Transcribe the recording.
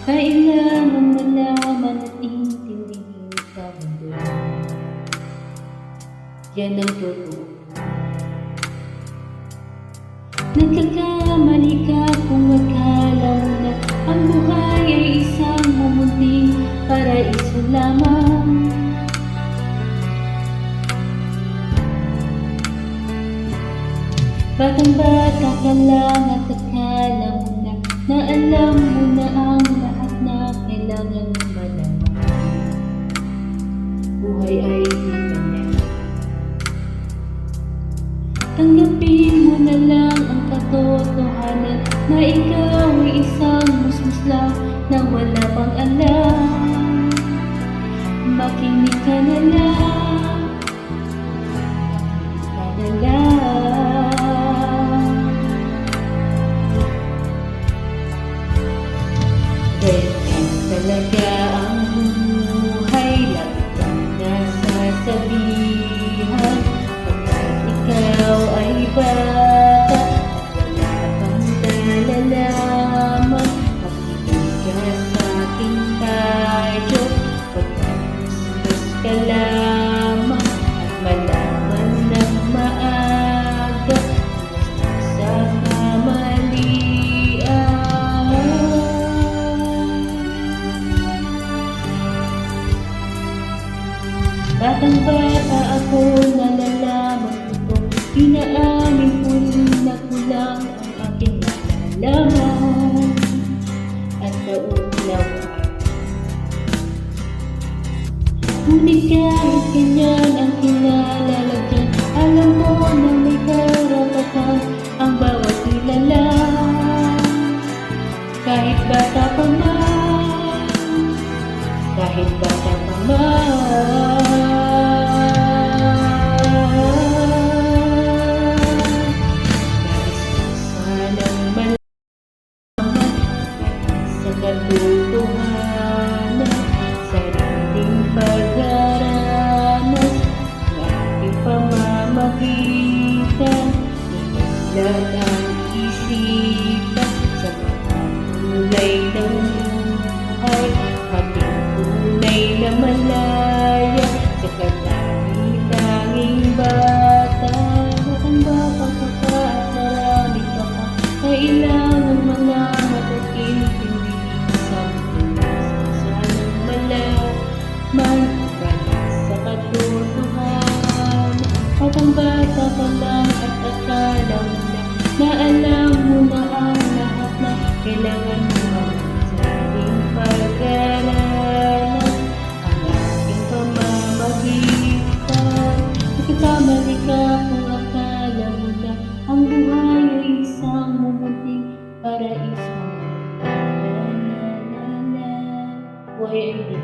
Kailangan malaman at intindihin sa mundo. Yan ang totoo. Nagkakamali ka kung akala mo na ang buhay ay isang mamunting paraiso lamang. Batang-bata ka lang at akala mo na alam mo na ang lahat na kailangan mo malaman. Buhay ay di ganyan. Tanggapin mo na lang ang katotohanan na ikaw ay isang musmus lang na wala pang alam. Makinig ka na lang, makinig ka na lang. Ganyan talaga ang buhay, lagi kang nasasabihan. Pagkat ikaw ay bata at wala pang nalalaman, makinig ka sa aking payo. Pagkat mas ka lamang at malaman ng maaga kung sa kamalian. Batang-bata ako, nalalaman ko to. Inaamin ko na kulang ang aking nalalaman at kaunawaan. Ngunit kahit ganyan ang kinalalagyan, alam ko na may karapatan ang bawat kilala. Kahit bata pa man, kahit bata pa man. Sa katotohanan, sariling pag-aralan, ang ating pamamagitan, inislat ang isipan sa mga kulay ng buhay, ating tunay na malaya sa katanging bata. Batang-batang ka pa at marami ka pa kailangan malaman at intindihin sa mundo. Sanang malaman sa katotohanan. Batang-bata ka lang at akala mo na alam mo na ang lahat na kailangan mo sa ating pag-aralan, ang ating pamamagitan. Nagkakamali ka kung akala mo na ang buhay ay isang mamunting paraiso. Buhay ay di